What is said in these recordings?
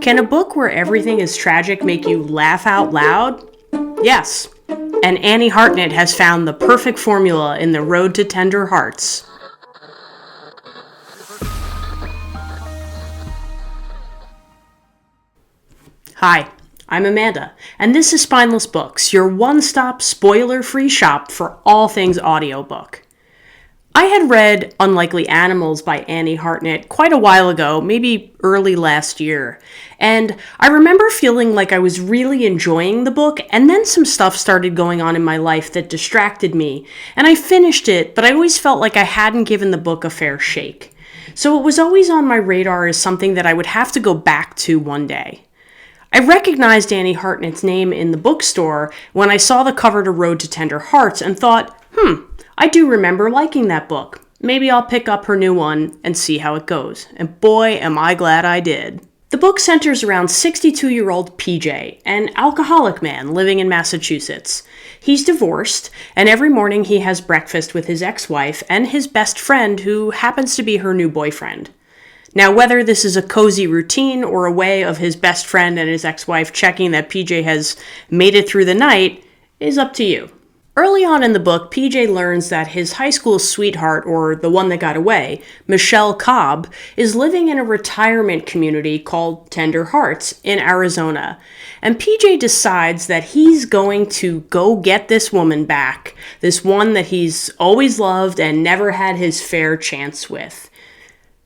Can a book where everything is tragic make you laugh out loud? Yes. And Annie Hartnett has found the perfect formula in The Road to Tender Hearts. Hi, I'm Amanda, and this is Spineless Books, your one-stop, spoiler-free shop for all things audiobook. I had read Unlikely Animals by Annie Hartnett quite a while ago, maybe early last year, and I remember feeling like I was really enjoying the book, and then some stuff started going on in my life that distracted me, and I finished it, but I always felt like I hadn't given the book a fair shake. So it was always on my radar as something that I would have to go back to one day. I recognized Annie Hartnett's name in the bookstore when I saw the cover to Road to Tender Hearts and thought, I do remember liking that book. Maybe I'll pick up her new one and see how it goes. And boy, am I glad I did. The book centers around 62-year-old PJ, an alcoholic man living in Massachusetts. He's divorced, and every morning he has breakfast with his ex-wife and his best friend, who happens to be her new boyfriend. Now, whether this is a cozy routine or a way of his best friend and his ex-wife checking that PJ has made it through the night is up to you. Early on in the book, PJ learns that his high school sweetheart, or the one that got away, Michelle Cobb, is living in a retirement community called Tender Hearts in Arizona. And PJ decides that he's going to go get this woman back, this one that he's always loved and never had his fair chance with.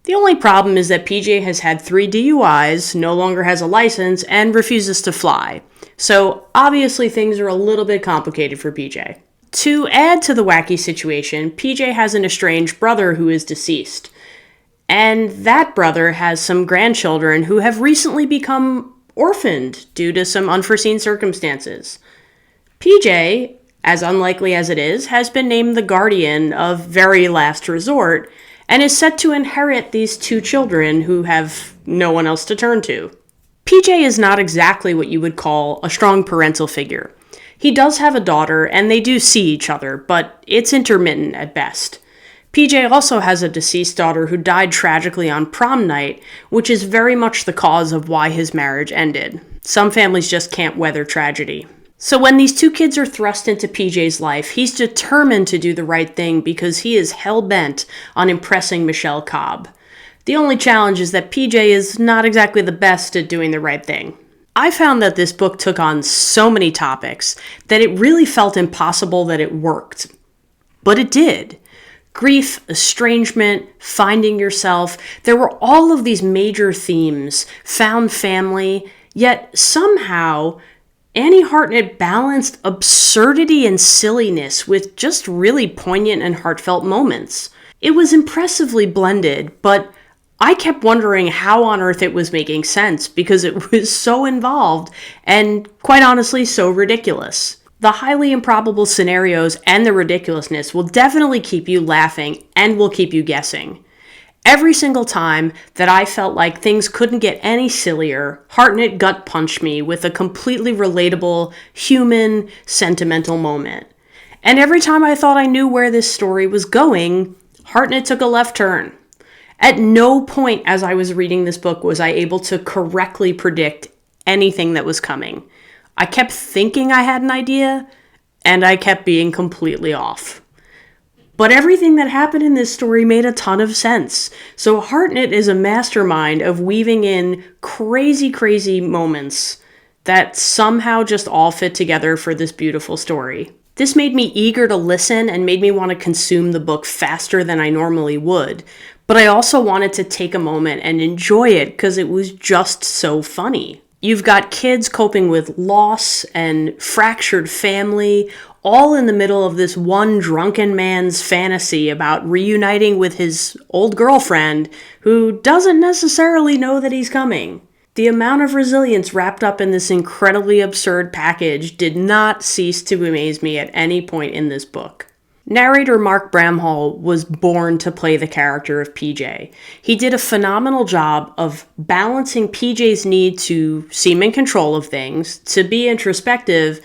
The only problem is that PJ has had 3 DUIs, no longer has a license, and refuses to fly. So obviously things are a little bit complicated for PJ. To add to the wacky situation, PJ has an estranged brother who is deceased. And that brother has some grandchildren who have recently become orphaned due to some unforeseen circumstances. PJ, as unlikely as it is, has been named the guardian of very last resort, and is set to inherit these 2 children who have no one else to turn to. PJ is not exactly what you would call a strong parental figure. He does have a daughter, and they do see each other, but it's intermittent at best. PJ also has a deceased daughter who died tragically on prom night, which is very much the cause of why his marriage ended. Some families just can't weather tragedy. So when these 2 kids are thrust into PJ's life, he's determined to do the right thing because he is hell-bent on impressing Michelle Cobb. The only challenge is that PJ is not exactly the best at doing the right thing. I found that this book took on so many topics that it really felt impossible that it worked. But it did. Grief, estrangement, finding yourself, there were all of these major themes, found family, yet somehow Annie Hartnett balanced absurdity and silliness with just really poignant and heartfelt moments. It was impressively blended, but I kept wondering how on earth it was making sense because it was so involved and, quite honestly, so ridiculous. The highly improbable scenarios and the ridiculousness will definitely keep you laughing and will keep you guessing. Every single time that I felt like things couldn't get any sillier, Hartnett gut punched me with a completely relatable, human, sentimental moment. And every time I thought I knew where this story was going, Hartnett took a left turn. At no point as I was reading this book was I able to correctly predict anything that was coming. I kept thinking I had an idea, and I kept being completely off. But everything that happened in this story made a ton of sense. So Hartnett is a mastermind of weaving in crazy, crazy moments that somehow just all fit together for this beautiful story. This made me eager to listen and made me want to consume the book faster than I normally would. But I also wanted to take a moment and enjoy it because it was just so funny. You've got kids coping with loss and fractured family, all in the middle of this one drunken man's fantasy about reuniting with his old girlfriend who doesn't necessarily know that he's coming. The amount of resilience wrapped up in this incredibly absurd package did not cease to amaze me at any point in this book. Narrator Mark Bramhall was born to play the character of PJ. He did a phenomenal job of balancing PJ's need to seem in control of things, to be introspective,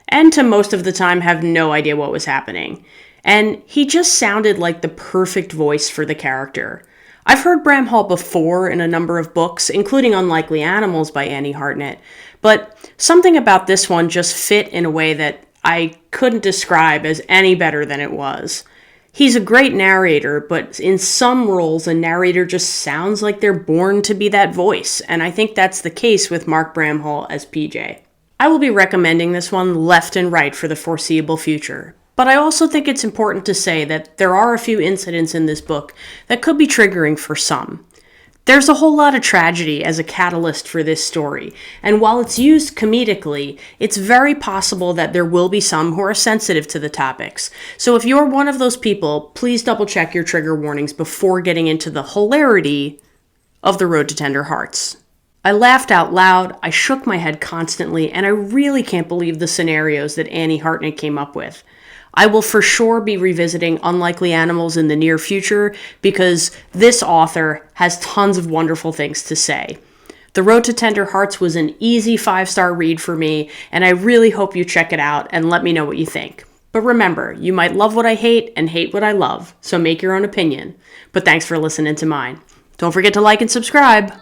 and to most of the time have no idea what was happening. And he just sounded like the perfect voice for the character. I've heard Bram Hall before in a number of books, including Unlikely Animals by Annie Hartnett, but something about this one just fit in a way that I couldn't describe as any better than it was. He's a great narrator, but in some roles, a narrator just sounds like they're born to be that voice, and I think that's the case with Mark Bramhall as PJ. I will be recommending this one left and right for the foreseeable future, but I also think it's important to say that there are a few incidents in this book that could be triggering for some. There's a whole lot of tragedy as a catalyst for this story, and while it's used comedically, it's very possible that there will be some who are sensitive to the topics. So if you're one of those people, please double check your trigger warnings before getting into the hilarity of The Road to Tender Hearts. I laughed out loud, I shook my head constantly, and I really can't believe the scenarios that Annie Hartnett came up with. I will for sure be revisiting Unlikely Animals in the near future because this author has tons of wonderful things to say. The Road to Tender Hearts was an easy 5-star read for me, and I really hope you check it out and let me know what you think. But remember, you might love what I hate and hate what I love, so make your own opinion. But thanks for listening to mine. Don't forget to like and subscribe.